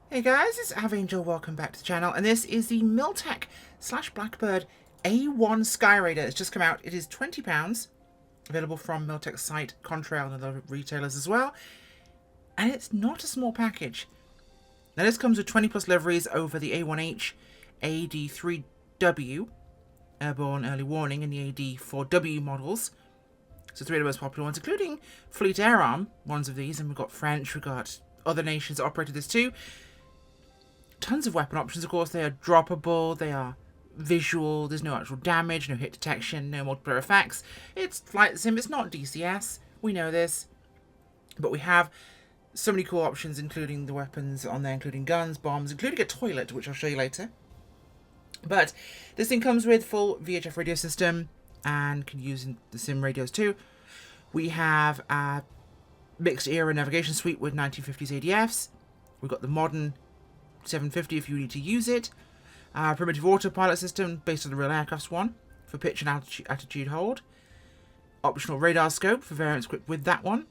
Hey guys, it's A-1H, welcome back to the channel, and this is the Miltech / Blackbird A1 Skyraider. It's just come out. It is £20, available from Miltech's site, Contrail and other retailers as well, and it's not a small package. Now this comes with 20 plus liveries over the A-1H, AD3W, Airborne Early Warning, and the AD4W models. So three of the most popular ones, including Fleet Air Arm, ones of these, and we've got French, we've got other nations that operated this too. Tons of weapon options, of course. They are droppable, they are visual, there's no actual damage, no hit detection, no multiplayer effects. It's flight sim, it's not DCS, we know this. But we have so many cool options, including the weapons on there, including guns, bombs, including a toilet, which I'll show you later. But this thing comes with full VHF radio system and can use the sim radios too. We have a mixed era navigation suite with 1950s ADFs. We've got the modern 750 if you need to use it. Primitive autopilot system based on the real aircraft's one for pitch and attitude hold. Optional radar scope for variants equipped with that one.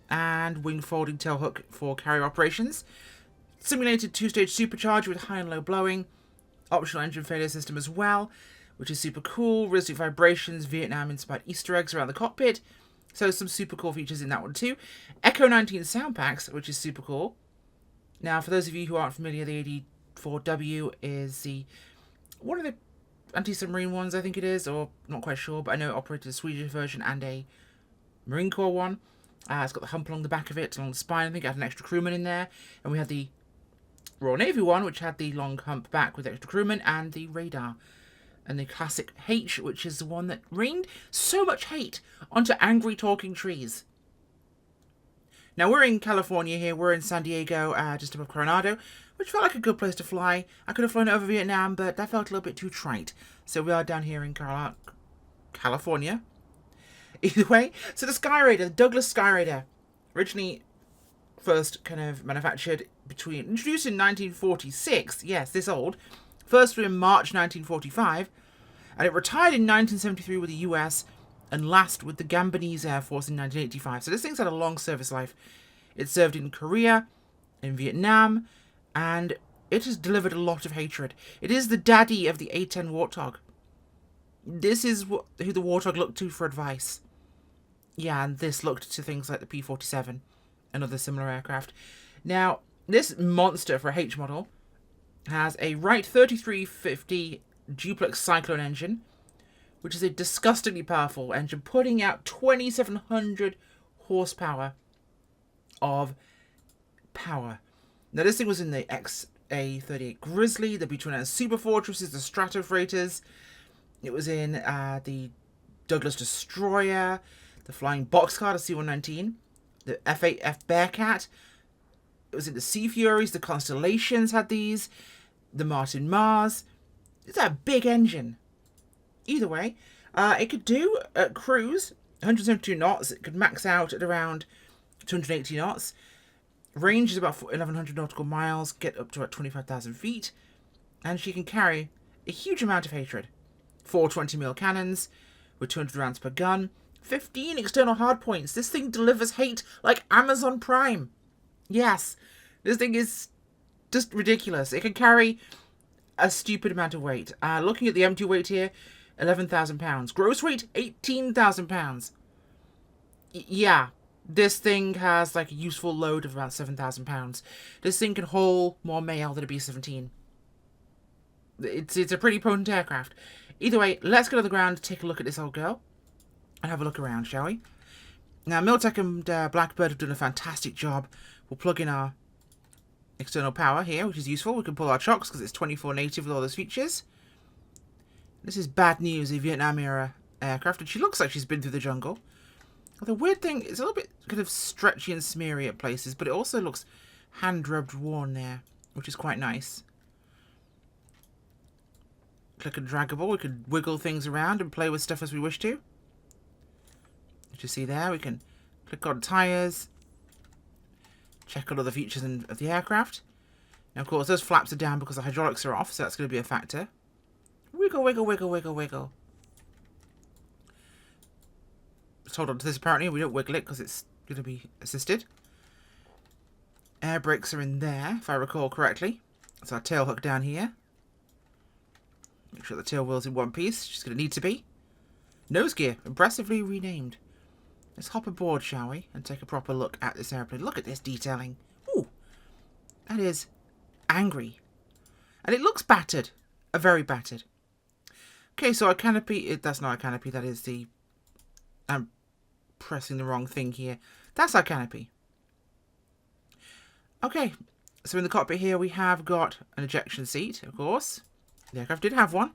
And wing folding tailhook for carrier operations. Simulated two-stage supercharge with high and low blowing. Optional engine failure system as well, which is super cool. Realistic vibrations, Vietnam-inspired Easter eggs around the cockpit. So some super cool features in that one too. Echo 19 sound packs, which is super cool. Now, for those of you who aren't familiar, the AD4W is one of the anti-submarine ones, I think it is, or not quite sure, but I know it operated a Swedish version and a Marine Corps one. It's got the hump along the back of it, along the spine. I think it had an extra crewman in there. And we had the Royal Navy one, which had the long hump back with extra crewman and the radar. And the classic H, which is the one that rained so much hate onto angry talking trees. Now, we're in California here. We're in San Diego, just above Coronado, which felt like a good place to fly. I could have flown over Vietnam, but that felt a little bit too trite. So we are down here in California. Either way, so the Skyraider, the Douglas Skyraider, originally first kind of manufactured introduced in 1946, yes, this old, first flew in March 1945, and it retired in 1973 with the US, and last with the Gambonese Air Force in 1985. So this thing's had a long service life. It served in Korea, in Vietnam, and it has delivered a lot of hatred. It is the daddy of the A-10 Warthog. This is who the Warthog looked to for advice. Yeah, and this looked to things like the P-47 and other similar aircraft. Now, this monster for a H model has a Wright 3350 duplex Cyclone engine, which is a disgustingly powerful engine, putting out 2,700 horsepower of power. Now, this thing was in the XA-38 Grizzly, the B-29 Super Fortresses, the Stratofreighters. It was in the Douglas Destroyer, the Flying Boxcar, the C-119, the F-8F Bearcat. It was in the Sea Furies, the Constellations had these, the Martin Mars. It's a big engine. Either way, it could do at cruise 172 knots. It could max out at around 280 knots. Range is about 1,100 nautical miles, get up to about 25,000 feet. And she can carry a huge amount of hatred. 4 20mm cannons with 200 rounds per gun. 15 external hardpoints. This thing delivers hate like Amazon Prime. Yes, this thing is just ridiculous. It can carry a stupid amount of weight. Looking at the empty weight here, 11,000 pounds. Gross weight, 18,000 pounds. Yeah, this thing has like a useful load of about 7,000 pounds. This thing can haul more mail than a B-17. It's a pretty potent aircraft. Either way, let's go to the ground, take a look at this old girl, and have a look around, shall we? Now, Miltech and Blackbird have done a fantastic job. We'll plug in our external power here, which is useful. We can pull our chocks because it's 24 native with all those features. This is bad news, a Vietnam-era aircraft, and she looks like she's been through the jungle. The weird thing, it's a little bit kind of stretchy and smeary at places, but it also looks hand-rubbed worn there, which is quite nice. Click and draggable, we can wiggle things around and play with stuff as we wish to. As you see there, we can click on tyres, check on other features of the aircraft. Now, of course, those flaps are down because the hydraulics are off, so that's going to be a factor. Wiggle, wiggle, wiggle, wiggle, wiggle. Let's hold on to this apparently. We don't wiggle it because it's going to be assisted. Air brakes are in there, if I recall correctly. That's our tail hook down here. Make sure the tail wheel's in one piece, which is going to need to be. Nose gear, impressively renamed. Let's hop aboard, shall we? And take a proper look at this airplane. Look at this detailing. Ooh, that is angry. And it looks battered. Very battered. Okay, so our canopy, that's not our canopy, that is the... I'm pressing the wrong thing here. That's our canopy. Okay, so in the cockpit here we have got an ejection seat, of course. The aircraft did have one.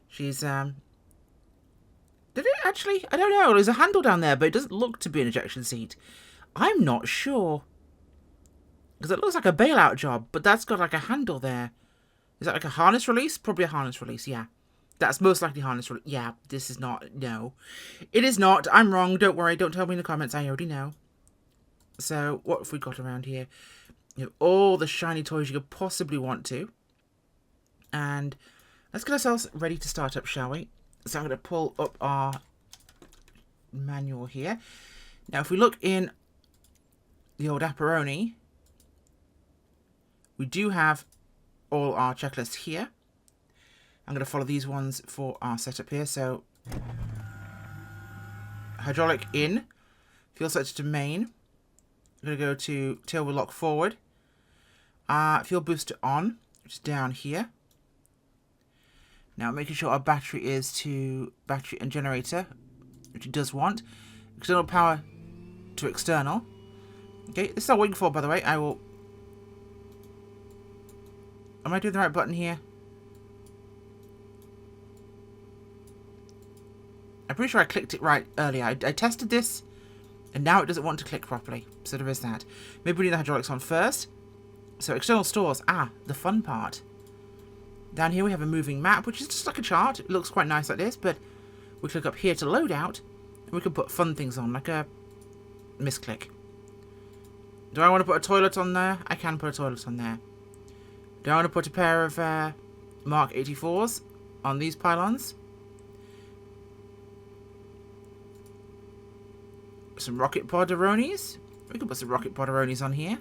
She's, did it actually? I don't know. There's a handle down there, but it doesn't look to be an ejection seat. I'm not sure. Because it looks like a bailout job, but that's got like a handle there. Is that like a harness release? Probably a harness release, yeah. That's most likely harness release. Yeah, this is not, no. It is not. I'm wrong. Don't worry. Don't tell me in the comments. I already know. So, what have we got around here? You have all the shiny toys you could possibly want to. And let's get ourselves ready to start up, shall we? So I'm going to pull up our manual here. Now, if we look in the old Apparoni, we do have all our checklists here. I'm going to follow these ones for our setup here. So, hydraulic in, fuel sets to main. I'm going to go to tail wheel lock forward. Fuel booster on, which is down here. Now, making sure our battery is to battery and generator, which it does want. External power to external. Okay, this is our wing fold, by the way. I will... Am I doing the right button here? I'm pretty sure I clicked it right earlier. I tested this, and now it doesn't want to click properly. So there is that. Maybe we need the hydraulics on first. So external stores. The fun part. Down here we have a moving map, which is just like a chart. It looks quite nice like this, but we click up here to load out, and we can put fun things on, like a misclick. Do I want to put a toilet on there? I can put a toilet on there. Do I want to put a pair of Mark 84s on these pylons? Some rocket podaronis. We can put some rocket podaronis on here.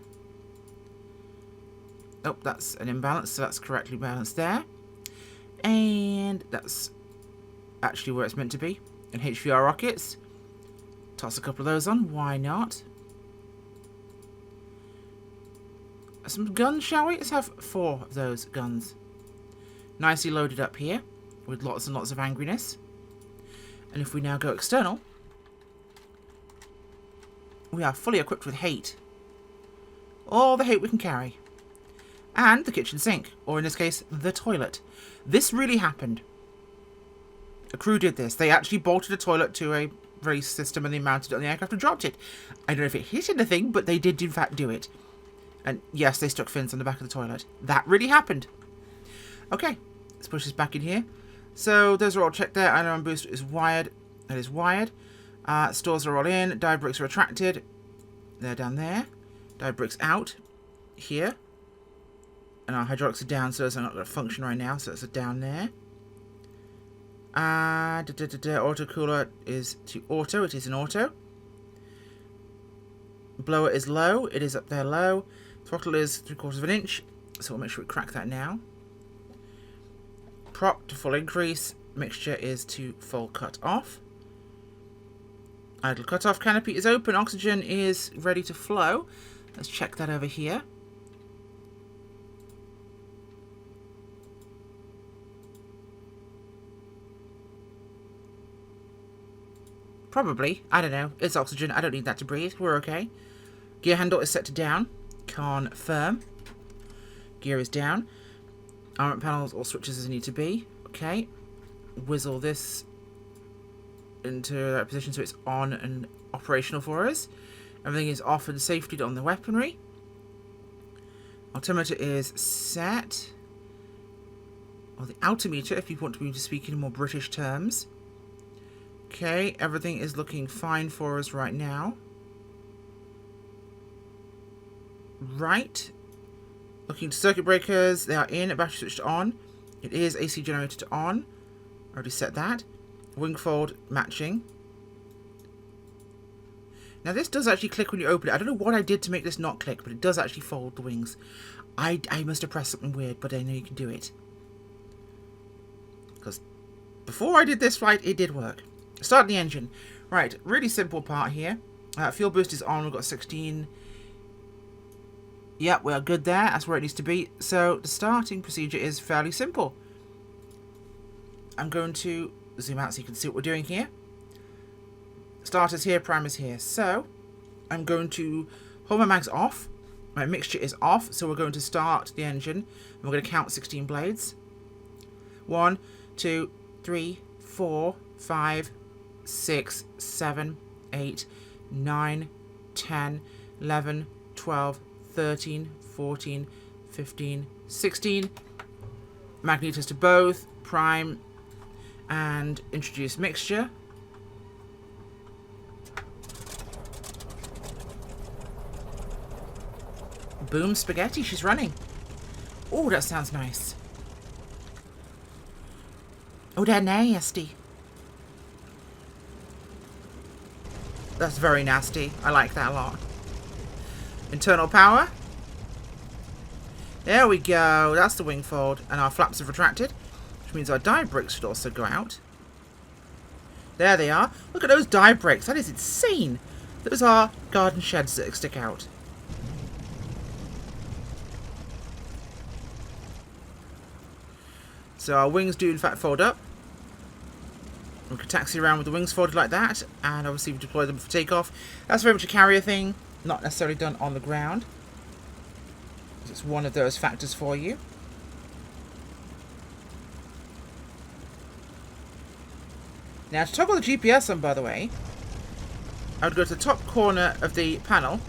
Oh, that's an imbalance, so that's correctly balanced there. And that's actually where it's meant to be. And HVR rockets. Toss a couple of those on, why not? Some guns, shall we? Let's have 4 of those guns. Nicely loaded up here, with lots and lots of angriness. And if we now go external, we are fully equipped with hate. All the hate we can carry. And the kitchen sink, or in this case, the toilet. This really happened. A crew did this. They actually bolted a toilet to a race system and they mounted it on the aircraft and dropped it. I don't know if it hit anything, but they did in fact do it. And yes, they stuck fins on the back of the toilet. That really happened. Okay, let's push this back in here. So those are all checked there. Aileron booster is wired. That is wired. Stores are all in. Dive bricks are retracted. They're down there. Dive bricks out. Here. And our hydraulics are down, so it's not going to function right now, so it's down there. Auto cooler is to auto. It is an auto. Blower is low. It is up there low. Throttle is 3/4 of an inch, so we'll make sure we crack that now. Prop to full increase. Mixture is to full cut off. Idle cut off. Canopy is open. Oxygen is ready to flow. Let's check that over here. Probably. I don't know. It's oxygen. I don't need that to breathe. We're okay. Gear handle is set to down. Confirm. Gear is down. Armament panels, all switches as need to be. Okay. Whizzle this into that position so it's on and operational for us. Everything is off and safety on the weaponry. Altimeter is set. Or the altimeter, if you want me to speak in more British terms. Okay, everything is looking fine for us right now. Right. Looking to circuit breakers. They are in. Battery switched on. It is AC generator to on. Already set that. Wing fold matching. Now this does actually click when you open it. I don't know what I did to make this not click, but it does actually fold the wings. I must have pressed something weird, but I know you can do it. Because before I did this flight, it did work. Start the engine. Right, really simple part here. Fuel boost is on, we've got 16. Yep, we're good there. That's where it needs to be. So the starting procedure is fairly simple. I'm going to zoom out so you can see what we're doing here. Starters here, primers here. So I'm going to hold my mags off. My mixture is off, so we're going to start the engine. And we're going to count 16 blades. 1, 2, 3, 4, 5, 6, 7, 8, 9, 10, 11, 12, 13, 14, 15, 16. Magnetos to both, prime, and introduce mixture. Boom, spaghetti, she's running. Oh, that sounds nice. Oh, they're nasty. That's very nasty. I like that a lot. Internal power. There we go. That's the wing fold. And our flaps have retracted, which means our dive brakes should also go out. There they are. Look at those dive brakes. That is insane. Those are garden sheds that stick out. So our wings do in fact fold up. We can taxi around with the wings folded like that, and obviously we deploy them for takeoff. That's very much a carrier thing, not necessarily done on the ground. It's one of those factors for you. Now to toggle the GPS on, by the way, I would go to the top corner of the panel,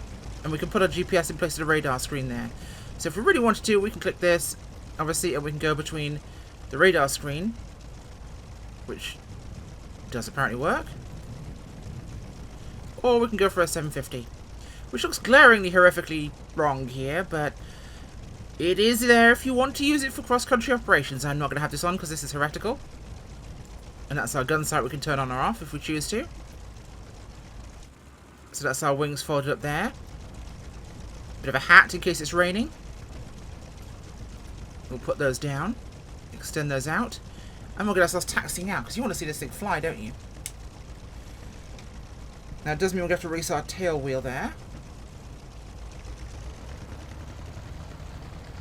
and we can put our GPS in place of the radar screen there. So if we really wanted to, we can click this, obviously, and we can go between the radar screen, which does apparently work, or we can go for a 750, which looks glaringly horrifically wrong here, but it is there if you want to use it for cross-country operations. I'm not going to have this on because this is heretical, and that's our gun sight we can turn on or off if we choose to. So that's our wings folded up there. Bit of a hat in case it's raining. We'll put those down, extend those out, and we'll get ourselves taxiing out, because you want to see this thing fly, don't you? Now it does mean we'll have to race our tail wheel there.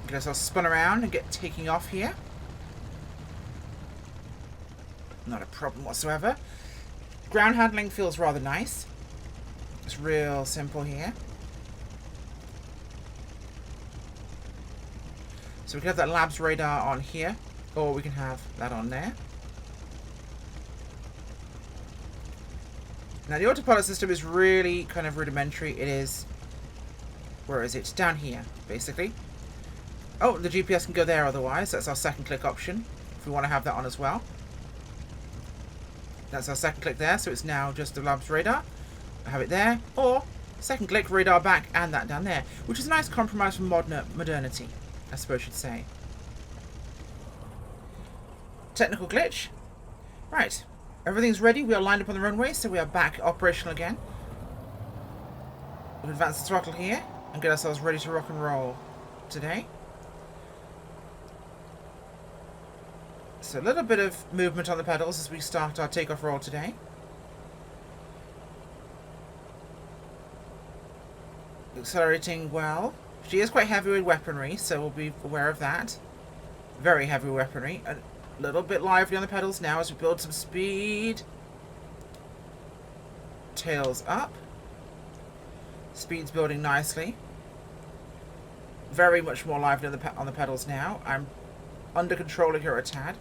Get ourselves spun around and get taking off here. Not a problem whatsoever. Ground handling feels rather nice. It's real simple here. So we can have that labs radar on here, or we can have that on there. Now the autopilot system is really kind of rudimentary. It is, where is it? Down here, basically. Oh, the GPS can go there otherwise. That's our second click option, if we want to have that on as well. That's our second click there, so it's now just the labs radar. I have it there, or second click, radar back, and that down there, which is a nice compromise from modernity, I suppose you'd say. Technical glitch. Right, everything's ready. We are lined up on the runway, so we are back operational again. We'll advance the throttle here and get ourselves ready to rock and roll today. So a little bit of movement on the pedals as we start our takeoff roll today. Accelerating well. She is quite heavy with weaponry, so we'll be aware of that. Very heavy weaponry. A little bit lively on the pedals now as we build some speed. Tails up. Speed's building nicely. Very much more lively on the pedals now. I'm under control here a tad.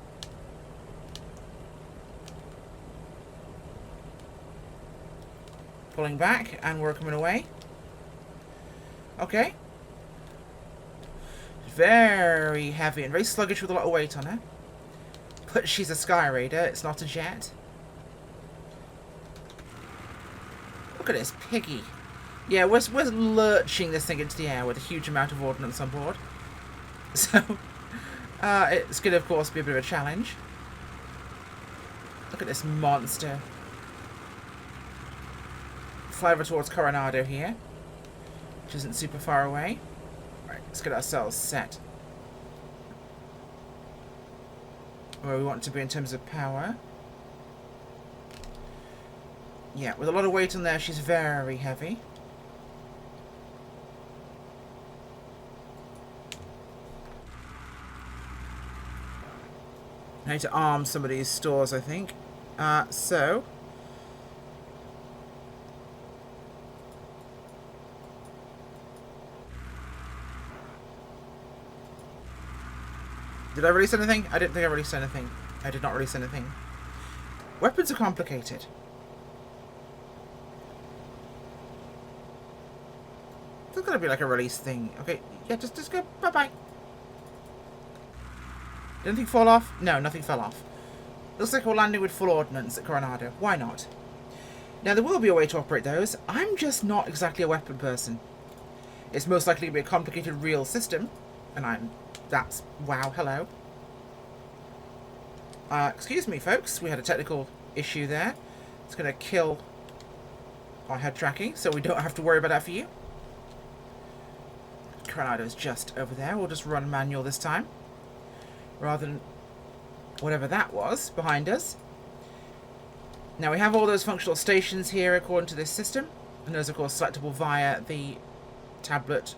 Pulling back, and we're coming away. Okay. Very heavy and very sluggish with a lot of weight on her. But she's a Skyraider, it's not a jet. Look at this piggy. Yeah, we're lurching this thing into the air with a huge amount of ordnance on board. So, it's going to, of course, be a bit of a challenge. Look at this monster. fly over towards Coronado here, which isn't super far away. Right, let's get ourselves set where we want to be in terms of power. Yeah, with a lot of weight on there, she's very heavy. I need to arm some of these stores, I think. So... Did I release anything? I didn't think I released anything. I did not release anything. Weapons are complicated. There's gotta be like a release thing. Okay, yeah, just go. Bye-bye. Did anything fall off? No, nothing fell off. Looks like we're landing with full ordnance at Coronado. Why not? Now, there will be a way to operate those. I'm just not exactly a weapon person. It's most likely to be a complicated real system. And that's... Wow, hello. Excuse me, folks. We had a technical issue there. It's going to kill our head tracking, so we don't have to worry about that for you. Coronado's just over there. We'll just run manual this time, rather than whatever that was behind us. Now we have all those functional stations here according to this system, and those are of course selectable via the tablet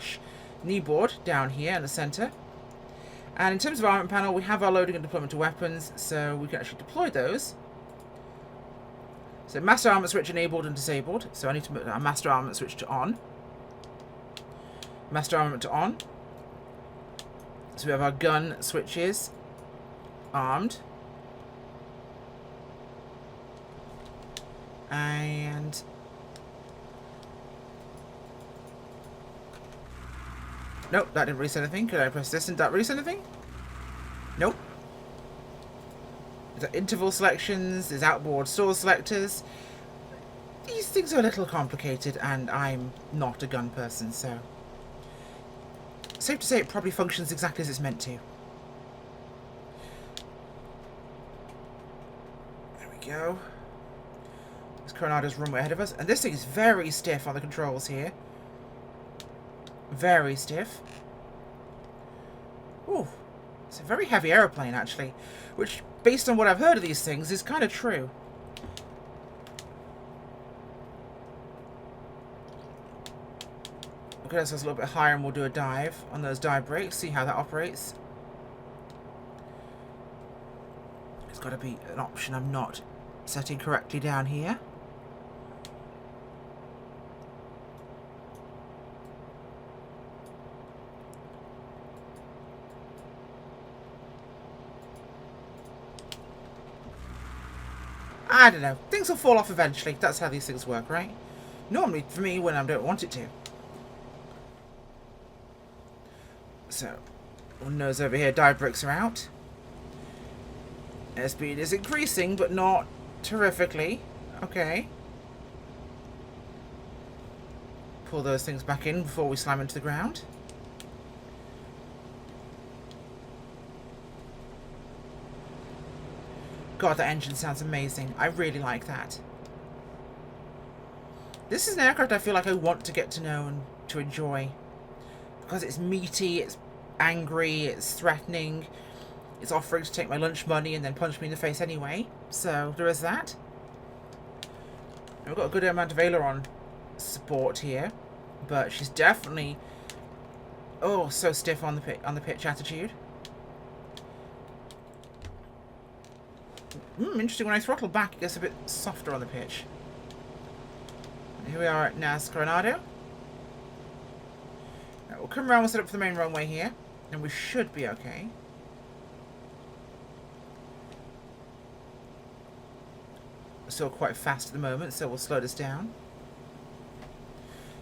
/ knee board down here in the center. And in terms of armament panel, we have our loading and deployment of weapons, so we can actually deploy those. So master armament switch enabled and disabled, so I need to put our master armament switch to on. Master armament to on. So we have our gun switches armed. And nope, that didn't release anything. Could I press this and that release anything? Nope. There's interval selections, there's outboard store selectors. These things are a little complicated, and I'm not a gun person, so safe to say it probably functions exactly as it's meant to. There we go. There's Coronado's runway ahead of us, and this thing is very stiff on the controls here. Very stiff. Ooh, it's a very heavy aeroplane actually, which, based on what I've heard of these things, is kind of true. We'll get ourselves a little bit higher and we'll do a dive on those dive brakes, see how that operates. There's got to be an option I'm not setting correctly down here. I don't know. Things will fall off eventually. That's how these things work, right? Normally, for me, when I don't want it to. So, one nose over here, dive brakes are out. Airspeed is increasing, but not terrifically. Okay. Pull those things back in before we slam into the ground. God, that engine sounds amazing. I really like that. This is an aircraft I feel like I want to get to know and to enjoy. Because it's meaty, it's angry, it's threatening. It's offering to take my lunch money and then punch me in the face anyway. So, there is that. We've got a good amount of aileron support here. But she's definitely... oh, so stiff on the pitch attitude. Interesting, when I throttle back, it gets a bit softer on the pitch. And here we are at NAS Coronado. Right, we'll come around and set up for the main runway here, and we should be okay. We're still quite fast at the moment, so we'll slow this down.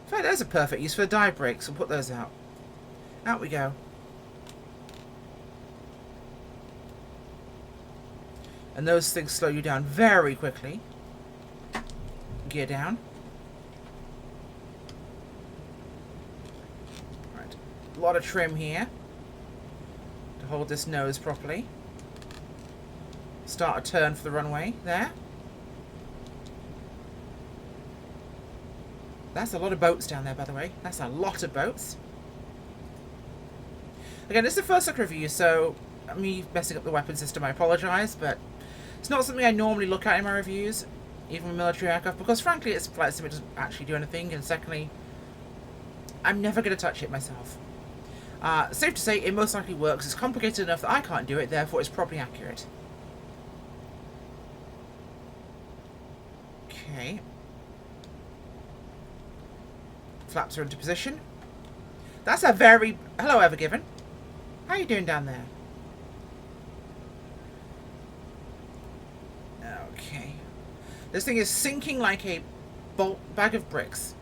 In fact, there's a perfect use for the dive brakes. We'll put those out. Out we go. And those things slow you down very quickly. Gear down. Right. A lot of trim here to hold this nose properly. Start a turn for the runway there. That's a lot of boats down there, by the way. That's a lot of boats. Again, this is the first look review, so me messing up the weapon system, I apologise, but it's not something I normally look at in my reviews, even with military aircraft, because frankly, its flight sim doesn't actually do anything, and secondly, I'm never going to touch it myself. Safe to say, it most likely works. It's complicated enough that I can't do it, therefore it's probably accurate. Okay. Flaps are into position. That's a very... Hello, Evergiven. How are you doing down there? Okay. This thing is sinking like a bag of bricks.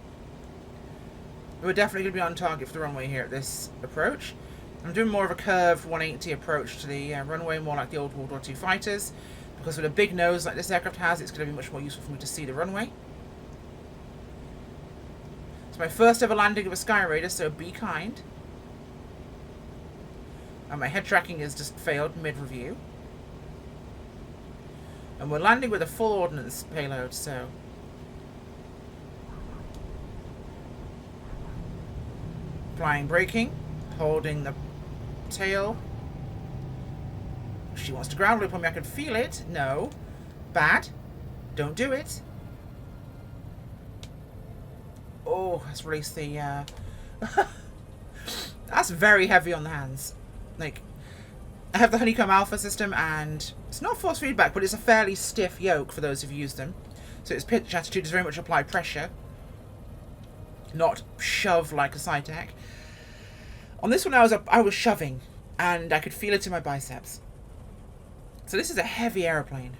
We're definitely going to be on target for the runway here at this approach. I'm doing more of a curved 180 approach to the runway, more like the old World War II fighters. Because with a big nose like this aircraft has, it's going to be much more useful for me to see the runway. It's my first ever landing of a Skyraider, so be kind. And my head tracking has just failed mid-review. And we're landing with a full ordnance payload, so... Flying, braking, holding the tail. She wants to ground loop on me, I can feel it. No. Bad. Don't do it. Oh, let's release the... That's very heavy on the hands. Like, I have the Honeycomb Alpha system, and it's not force feedback, but it's a fairly stiff yoke for those who've used them. So its pitch attitude is very much apply pressure, not shove like a Cytec. On this one, I was shoving, and I could feel it in my biceps. So this is a heavy aeroplane.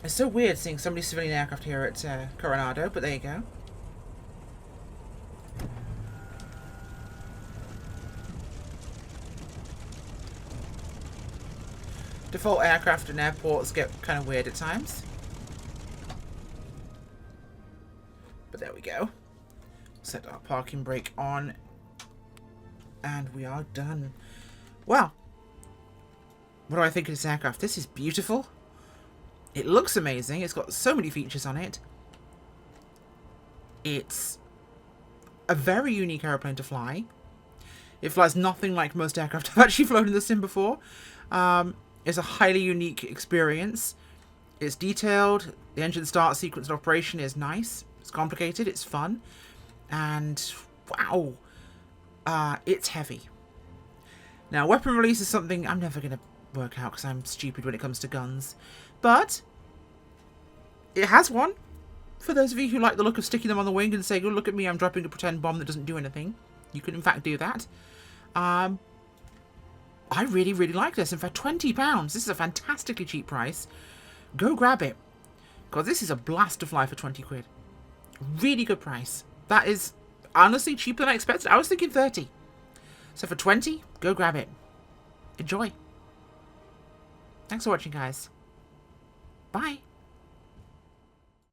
It's so weird seeing so many civilian aircraft here at Coronado, but there you go. Default aircraft and airports get kind of weird at times. But there we go. Set our parking brake on. And we are done. Well, what do I think of this aircraft? This is beautiful. It looks amazing. It's got so many features on it. It's a very unique airplane to fly. It flies nothing like most aircraft I've actually flown in the sim before. It's a highly unique experience. It's detailed. The engine start sequence and operation is nice. It's complicated. It's fun. And wow. It's heavy. Now, weapon release is something I'm never going to work out because I'm stupid when it comes to guns. But it has one. For those of you who like the look of sticking them on the wing and saying, oh, look at me, I'm dropping a pretend bomb that doesn't do anything. You can, in fact, do that. I really, really like this. And for £20, this is a fantastically cheap price. Go grab it. Because this is a blast to fly for 20 quid. Really good price. That is honestly cheaper than I expected. I was thinking 30. So for 20, go grab it. Enjoy. Thanks for watching, guys. Bye.